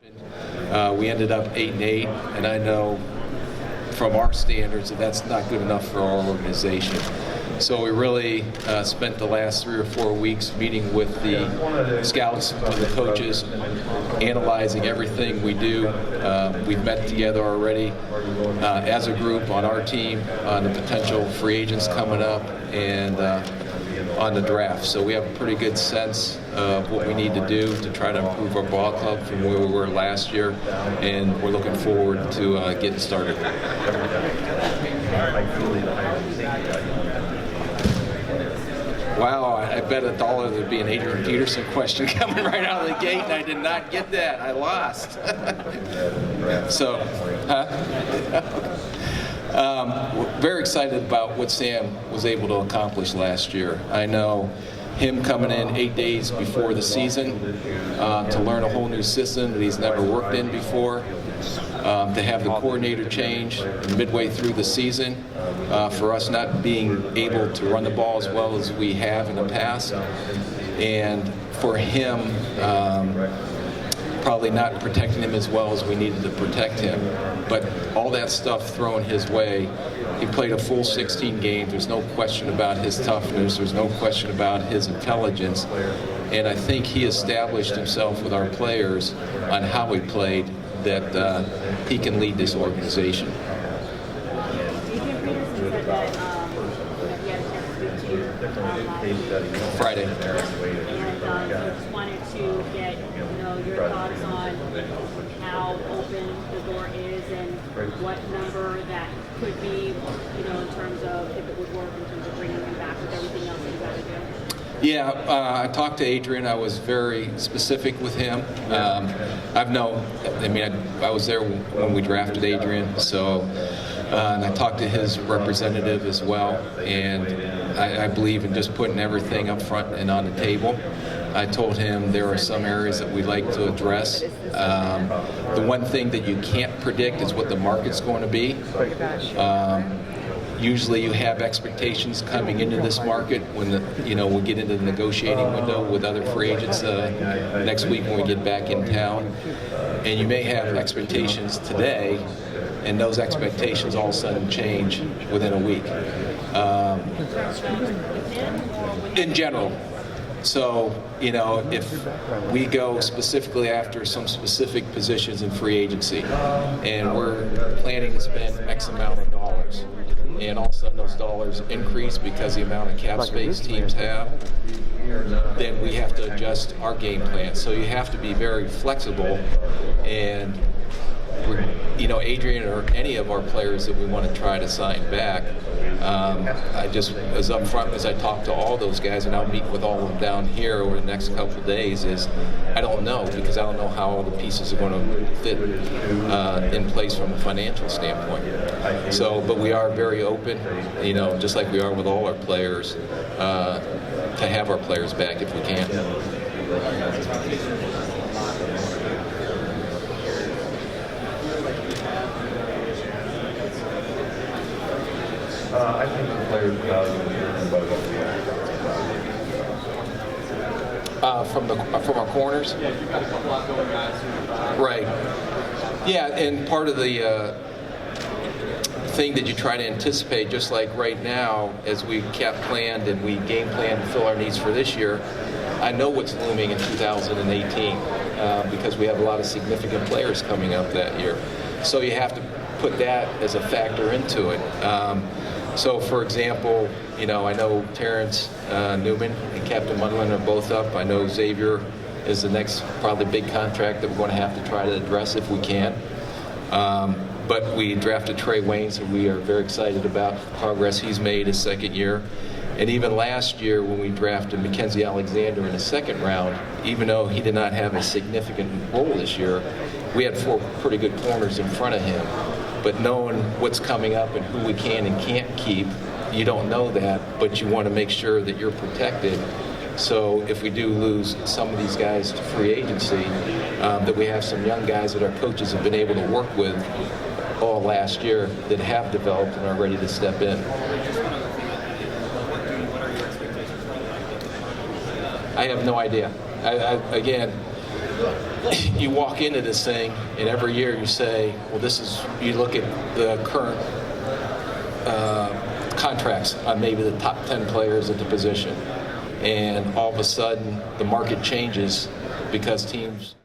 We ended up 8-8, and I know from our standards that that's not good enough for our organization. So we really spent the last 3 or 4 weeks meeting with the scouts and the coaches, analyzing everything we do. We've met together already as a group on our team, on the potential free agents coming up, and on the draft. So we have a pretty good sense of what we need to do to try to improve our ball club from where we were last year, and we're looking forward to getting started. Wow, I bet $1 there'd be an Adrian Peterson question coming right out of the gate, and I did not get that. I lost. So, we're very excited about what Sam was able to accomplish last year. I know him coming in 8 days before the season to learn a whole new system that he's never worked in before, to have the coordinator change midway through the season, for us not being able to run the ball as well as we have in the past, and for him probably not protecting him as well as we needed to protect him. But all that stuff thrown his way, he played a full 16 games. There's no question about his toughness. There's no question about his intelligence. And I think he established himself with our players on how he played, that he can lead this organization. Friday. And just wanted to get your thoughts on how open the door is and what number that could be, in terms of if it would work in terms of bringing him back with everything else that you got to do. Yeah, I talked to Adrian. I was very specific with him. I was there when we drafted Adrian, so and I talked to his representative as well, and I believe in just putting everything up front and on the table. I told him there are some areas that we'd like to address. The one thing that you can't predict is what the market's going to be. Usually you have expectations coming into this market when we get into the negotiating window with other free agents next week when we get back in town. And you may have expectations today, and those expectations all of a sudden change within a week. In general. So, if we go specifically after some specific positions in free agency, and we're planning to spend X amount of dollars, and all of a sudden those dollars increase because the amount of cap space teams have, then we have to adjust our game plan. So you have to be very flexible, and Adrian or any of our players that we want to try to sign back, I just, as upfront as I talk to all those guys, and I'll meet with all of them down here over the next couple of days, is I don't know, because I don't know how all the pieces are going to fit in place from a financial standpoint. So, but we are very open, just like we are with all our players, to have our players back if we can. I think the players value from our corners. Right. Yeah, and part of the thing that you try to anticipate, just like right now, as we kept planned and we game planned to fill our needs for this year, I know what's looming in 2018 because we have a lot of significant players coming up that year. So you have to put that as a factor into it. So, for example, I know Terrence Newman and Captain Mundlin are both up. I know Xavier is the next probably big contract that we're going to have to try to address if we can. But we drafted Trey Waynes, who we are very excited about the progress he's made his second year. And even last year when we drafted Mackenzie Alexander in the second round, even though he did not have a significant role this year, we had 4 pretty good corners in front of him. But knowing what's coming up and who we can and can't keep, you don't know that, but you want to make sure that you're protected. So if we do lose some of these guys to free agency, that we have some young guys that our coaches have been able to work with all last year that have developed and are ready to step in. I have no idea. Again, you walk into this thing, and every year you say, well, you look at the current contracts on maybe the top 10 players at the position, and all of a sudden the market changes because teams